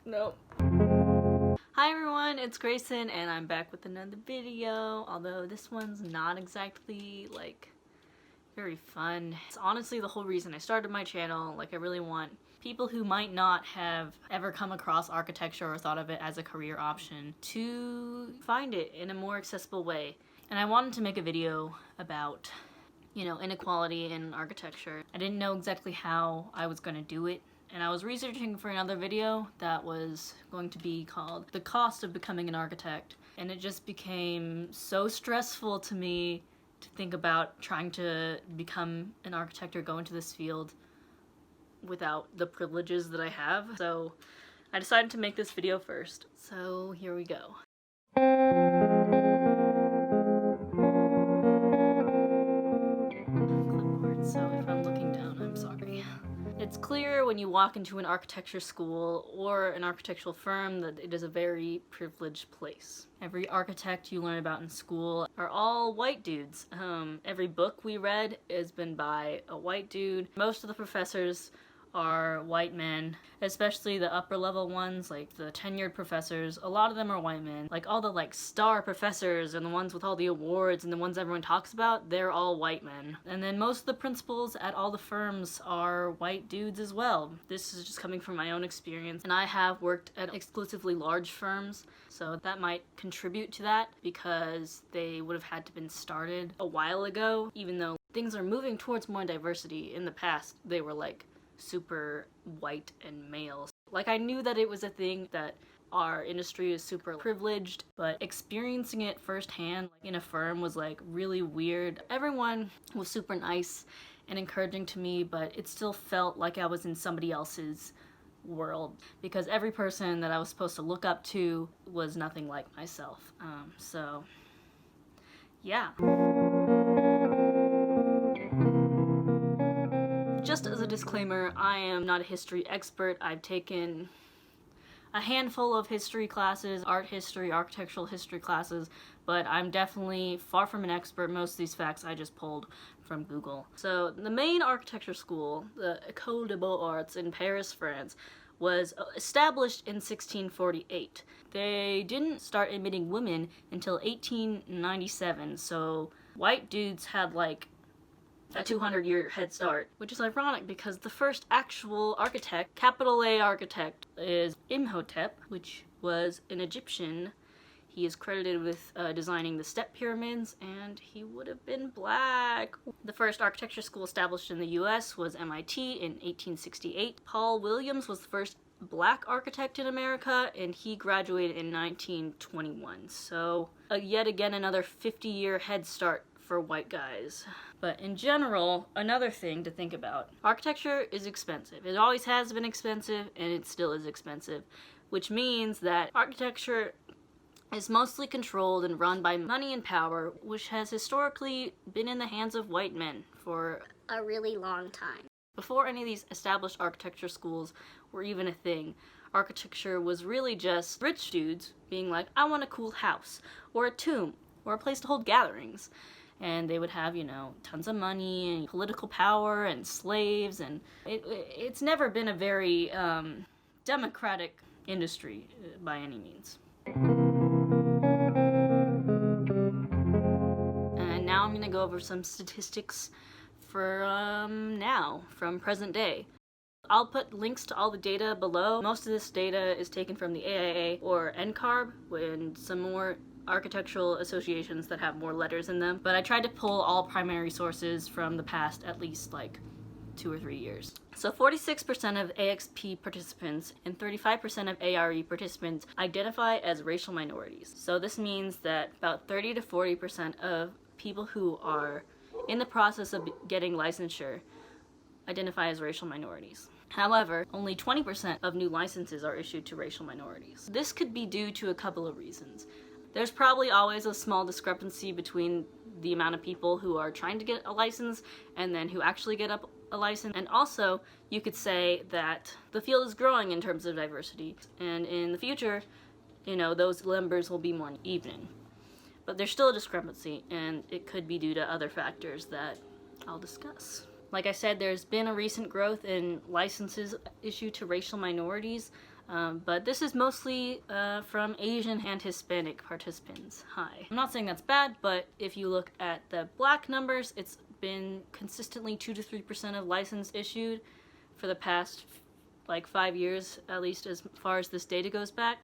No. Hi everyone, it's Grayson and I'm back with another video, although this one's not exactly like very fun. It's honestly the whole reason I started my channel. Like, I really want people who might not have ever come across architecture or thought of it as a career option to find it in a more accessible way. And I wanted to make a video about, you know, inequality in architecture. I didn't know exactly how I was going to do it. And I was researching for another video that was going to be called The Cost of Becoming an Architect. And it just became so stressful to me to think about trying to become an architect or go into this field without the privileges that I have. So I decided to make this video first. So here we go. Clipboard, so if I'm looking down, I'm sorry. It's clear when you walk into an architecture school or an architectural firm that it is a very privileged place. Every architect you learn about in school are all white dudes. Every book we read has been by a white dude. Most of the professors are white men, especially the upper level ones, like the tenured professors. A lot of them are white men. Like all the star professors and the ones with all the awards and the ones everyone talks about, they're all white men. And then most of the principals at all the firms are white dudes as well. This is just coming from my own experience, and I have worked at exclusively large firms, so that might contribute to that because they would have had to been started a while ago. Even though things are moving towards more diversity, in the past they were like super white and male. Like, I knew that it was a thing, that our industry is super privileged, but experiencing it firsthand in a firm was like really weird. Everyone was super nice and encouraging to me, but it still felt like I was in somebody else's world because every person that I was supposed to look up to was nothing like myself. So yeah. Just as a disclaimer, I am not a history expert. I've taken a handful of history classes, art history, architectural history classes, but I'm definitely far from an expert. Most of these facts I just pulled from Google. So the main architecture school, the École des Beaux-Arts in Paris, France, was established in 1648. They didn't start admitting women until 1897, so white dudes had like a 200-year head start, which is ironic because the first actual architect, capital A architect, is Imhotep, which was an Egyptian. He is credited with designing the step pyramids, and he would have been black. The first architecture school established in the US was MIT in 1868. Paul Williams was the first black architect in America, and he graduated in 1921. So yet again another 50-year head start for white guys. But in general, another thing to think about, architecture is expensive. It always has been expensive, and it still is expensive, which means that architecture is mostly controlled and run by money and power, which has historically been in the hands of white men for a really long time. Before any of these established architecture schools were even a thing, architecture was really just rich dudes being like, I want a cool house, or a tomb, or a place to hold gatherings. And they would have, you know, tons of money and political power and slaves, and it's never been a very democratic industry by any means. And now I'm gonna go over some statistics from present day. I'll put links to all the data below. Most of this data is taken from the AIA or NCARB, and some more architectural associations that have more letters in them, but I tried to pull all primary sources from the past at least like 2 or 3 years. So 46% of AXP participants and 35% of ARE participants identify as racial minorities. So this means that about 30 to 40% of people who are in the process of getting licensure identify as racial minorities. However, only 20% of new licenses are issued to racial minorities. This could be due to a couple of reasons. There's probably always a small discrepancy between the amount of people who are trying to get a license and then who actually get up a license. And also, you could say that the field is growing in terms of diversity, and in the future, you know, those numbers will be more even. But there's still a discrepancy, and it could be due to other factors that I'll discuss. Like I said, there's been a recent growth in licenses issued to racial minorities, but this is mostly from Asian and Hispanic participants. Hi. I'm not saying that's bad, but if you look at the black numbers, it's been consistently 2 to 3% of license issued for the past like 5 years, at least as far as this data goes back.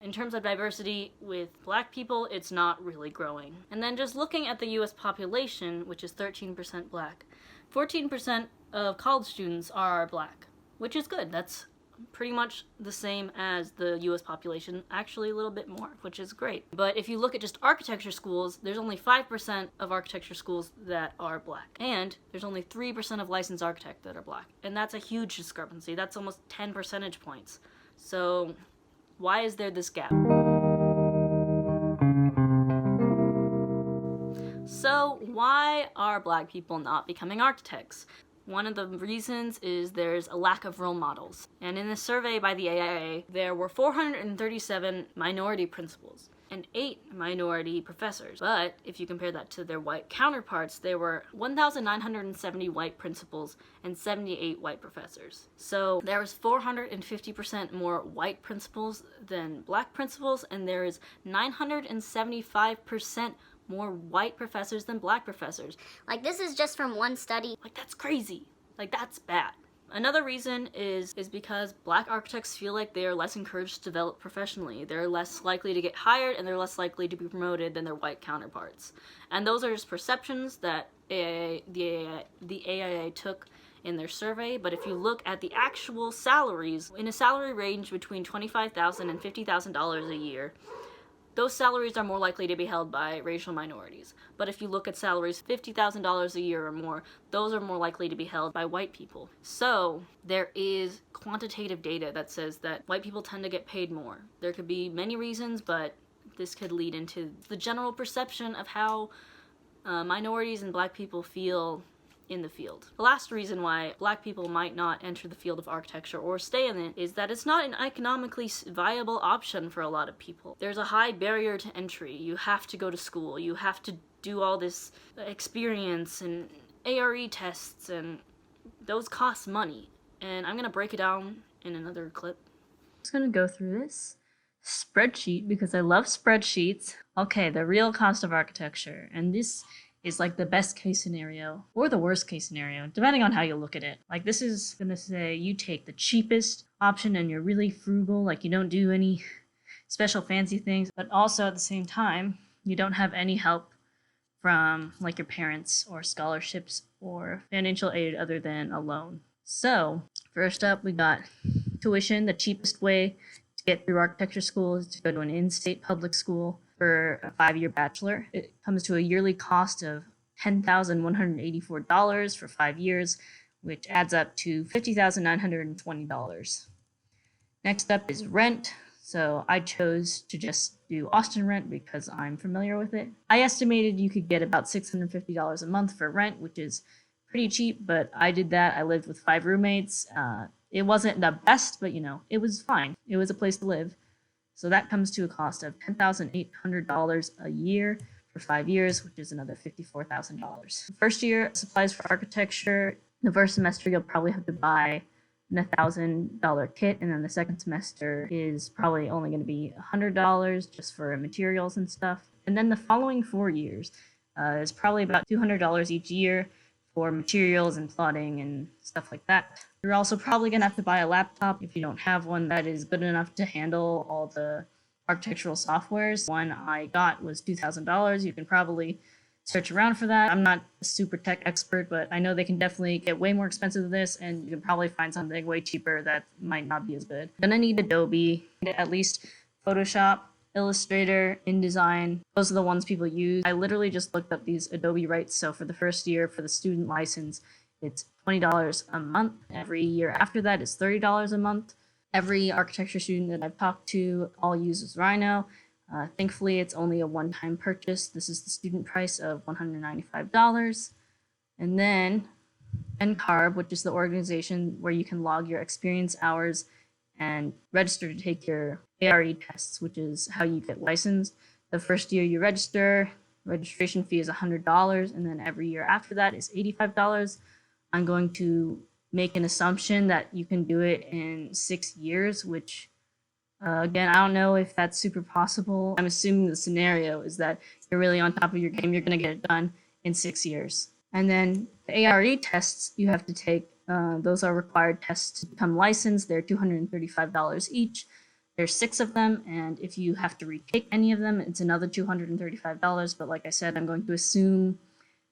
In terms of diversity with black people, it's not really growing. And then just looking at the US population, which is 13% black, 14% of college students are black, which is good. That's pretty much the same as the US population, actually a little bit more, which is great. But if you look at just architecture schools, there's only 5% of architecture schools that are black. And there's only 3% of licensed architects that are black. And that's a huge discrepancy. That's almost 10 percentage points. So why is there this gap? So why are black people not becoming architects? One of the reasons is there's a lack of role models. And in a survey by the AIA, there were 437 minority principals and 8 minority professors. But if you compare that to their white counterparts, there were 1,970 white principals and 78 white professors. So there was 450% more white principals than black principals, and there is 975% more white professors than black professors. Like, this is just from one study. Like, that's crazy. Like, that's bad. Another reason is because black architects feel like they are less encouraged to develop professionally. They're less likely to get hired, and they're less likely to be promoted than their white counterparts. And those are just perceptions that the AIA took in their survey. But if you look at the actual salaries, in a salary range between $25,000 and $50,000 a year, those salaries are more likely to be held by racial minorities. But if you look at salaries $50,000 a year or more, those are more likely to be held by white people. So there is quantitative data that says that white people tend to get paid more. There could be many reasons, but this could lead into the general perception of how minorities and black people feel in the field. The last reason why black people might not enter the field of architecture or stay in it is that it's not an economically viable option for a lot of people. There's a high barrier to entry. You have to go to school. You have to do all this experience and ARE tests, and those cost money. And I'm gonna break it down in another clip. I'm just gonna go through this spreadsheet because I love spreadsheets. Okay, the real cost of architecture. And this is like the best case scenario or the worst case scenario, depending on how you look at it. Like, this is gonna say you take the cheapest option and you're really frugal, like you don't do any special fancy things, but also at the same time, you don't have any help from like your parents or scholarships or financial aid other than a loan. So first up, we got tuition. The cheapest way to get through architecture school is to go to an in-state public school for a 5-year bachelor. It comes to a yearly cost of $10,184 for 5 years, which adds up to $50,920. Next up is rent. So I chose to just do Austin rent because I'm familiar with it. I estimated you could get about $650 a month for rent, which is pretty cheap, but I did that. I lived with 5 roommates. It wasn't the best, but it was fine. It was a place to live. So that comes to a cost of $10,800 a year for 5 years, which is another $54,000. First year supplies for architecture. The first semester you'll probably have to buy a $1,000 kit, and then the second semester is probably only going to be $100 just for materials and stuff. And then the following 4 years is probably about $200 each year for materials and plotting and stuff like that. You're also probably going to have to buy a laptop if you don't have one that is good enough to handle all the architectural softwares. One I got was $2,000. You can probably search around for that. I'm not a super tech expert, but I know they can definitely get way more expensive than this, and you can probably find something way cheaper that might not be as good. You're gonna need Adobe, at least Photoshop, Illustrator, InDesign. Those are the ones people use. I literally just looked up these Adobe rates. So for the first year, for the student license, it's $20 a month. Every year after that is $30 a month. Every architecture student that I've talked to all uses Rhino. Thankfully, it's only a one-time purchase. This is the student price of $195. And then NCARB, which is the organization where you can log your experience hours and register to take your ARE tests, which is how you get licensed. The first year you register, registration fee is $100, and then every year after that is $85. I'm going to make an assumption that you can do it in 6 years, which again, I don't know if that's super possible. I'm assuming the scenario is that you're really on top of your game. You're going to get it done in 6 years. And then the ARE tests you have to take, those are required tests to become licensed. They're $235 each. There's 6 of them, and if you have to retake any of them, it's another $235. But like I said, I'm going to assume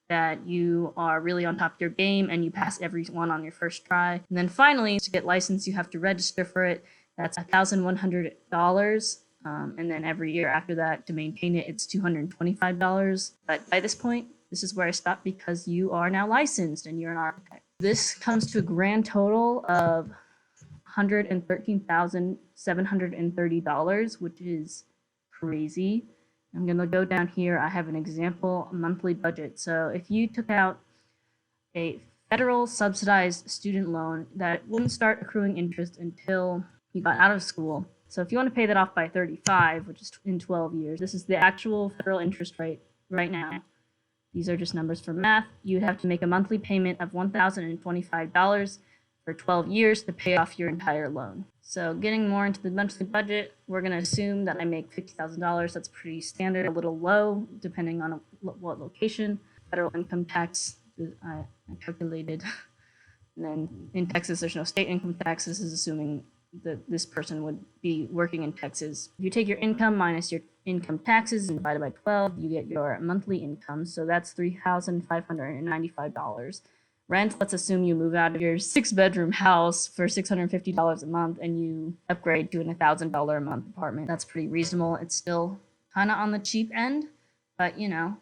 that you are really on top of your game and you pass every one on your first try. And then finally, to get licensed, you have to register for it. That's $1,100. And then every year after that, to maintain it, it's $225. But by this point, this is where I stop because you are now licensed and you're an architect. This comes to a grand total of $113,730, which is crazy. I'm going to go down here. I have an example monthly budget. So if you took out a federal subsidized student loan that wouldn't start accruing interest until you got out of school. So if you want to pay that off by 35, which is in 12 years, this is the actual federal interest rate right now. These are just numbers for math. You'd have to make a monthly payment of $1,025 for 12 years to pay off your entire loan. So getting more into the monthly budget, we're going to assume that I make $50,000. That's pretty standard, a little low, depending on what location. Federal income tax, I calculated. And then in Texas, there's no state income tax. This is assuming that this person would be working in Texas. If you take your income minus your income taxes and divide it by 12, you get your monthly income. So that's $3,595. Rent, let's assume you move out of your 6-bedroom house for $650 a month and you upgrade to an $1,000 a month apartment. That's pretty reasonable. It's still kind of on the cheap end, but you're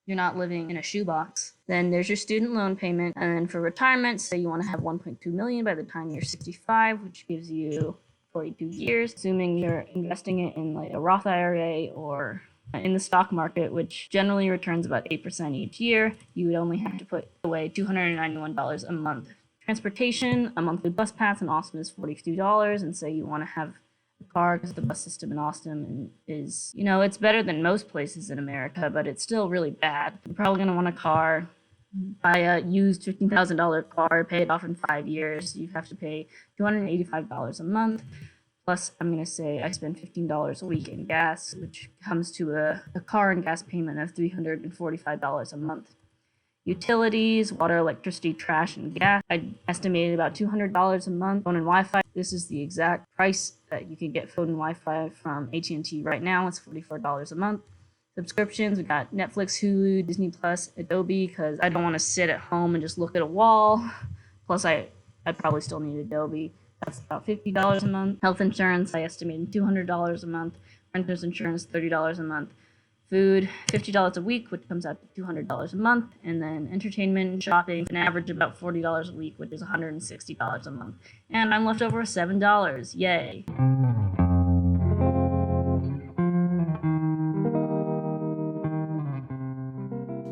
not living in a shoebox. Then there's your student loan payment. And then for retirement, say you want to have $1.2 million by the time you're 65, which gives you 42 years, assuming you're investing it in like a Roth IRA or in the stock market, which generally returns about 8% each year. You would only have to put away $291 a month. Transportation, a monthly bus pass in Austin is $42, and say you want to have a car because the bus system in Austin is, it's better than most places in America, but it's still really bad. You're probably going to want a car, buy a used $15,000 car, pay it off in 5 years. You have to pay $285 a month. Plus, I'm going to say I spend $15 a week in gas, which comes to a car and gas payment of $345 a month. Utilities, water, electricity, trash, and gas, I estimated about $200 a month. Phone and Wi-Fi, this is the exact price that you can get phone and Wi-Fi from AT&T right now. It's $44 a month. Subscriptions, we got Netflix, Hulu, Disney Plus, Adobe, because I don't want to sit at home and just look at a wall. Plus, I probably still need Adobe. That's about $50 a month. Health insurance, I estimated $200 a month. Renter's insurance, $30 a month. Food, $50 a week, which comes out to $200 a month. And then entertainment and shopping, an average about $40 a week, which is $160 a month. And I'm left over with $7. Yay.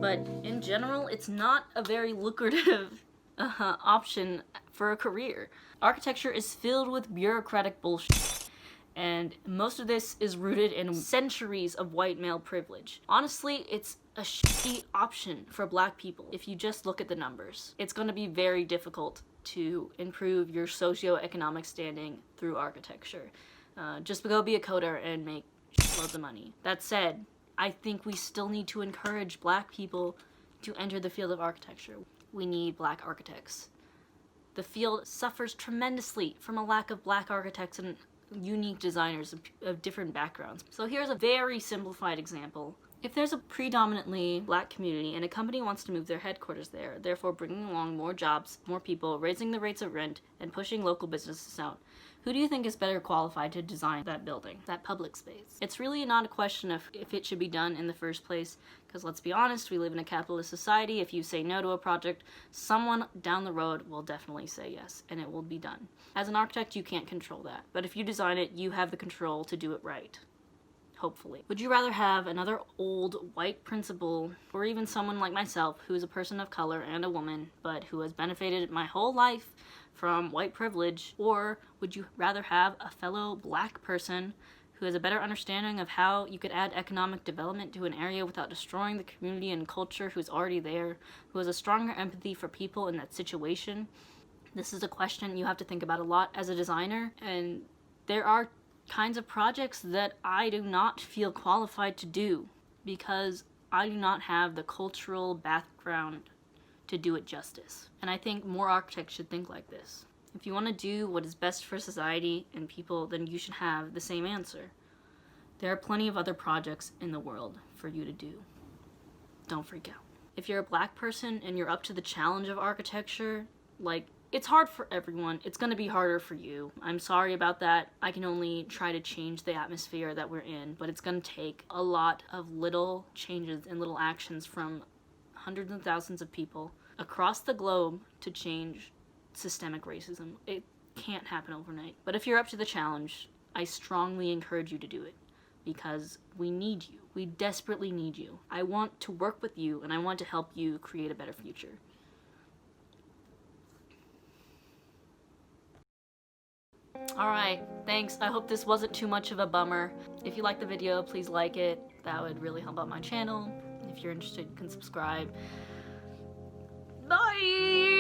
But in general, it's not a very lucrative option for a career. Architecture is filled with bureaucratic bullshit, and most of this is rooted in centuries of white male privilege. Honestly, it's a shitty option for black people if you just look at the numbers. It's going to be very difficult to improve your socioeconomic standing through architecture. Just go be a coder and make loads of money. That said, I think we still need to encourage black people to enter the field of architecture. We need black architects. The field suffers tremendously from a lack of black architects and unique designers of different backgrounds. So here's a very simplified example. If there's a predominantly black community and a company wants to move their headquarters there, therefore bringing along more jobs, more people, raising the rates of rent, and pushing local businesses out, who do you think is better qualified to design that building, that public space? It's really not a question of if it should be done in the first place, because let's be honest, we live in a capitalist society. If you say no to a project, someone down the road will definitely say yes, and it will be done. As an architect, you can't control that, but if you design it, you have the control to do it right. Hopefully. Would you rather have another old white principal, or even someone like myself who is a person of color and a woman, but who has benefited my whole life from white privilege, or would you rather have a fellow black person who has a better understanding of how you could add economic development to an area without destroying the community and culture who's already there, who has a stronger empathy for people in that situation. This is a question you have to think about a lot as a designer, and there are kinds of projects that I do not feel qualified to do because I do not have the cultural background to do it justice. And I think more architects should think like this. If you want to do what is best for society and people, then you should have the same answer. There are plenty of other projects in the world for you to do. Don't freak out. If you're a Black person and you're up to the challenge of architecture, it's hard for everyone. It's going to be harder for you. I'm sorry about that. I can only try to change the atmosphere that we're in, but it's going to take a lot of little changes and little actions from hundreds and thousands of people across the globe to change systemic racism. It can't happen overnight. But if you're up to the challenge, I strongly encourage you to do it because we need you. We desperately need you. I want to work with you and I want to help you create a better future. Alright, thanks. I hope this wasn't too much of a bummer. If you liked the video, please like it. That would really help out my channel. If you're interested, you can subscribe. Bye!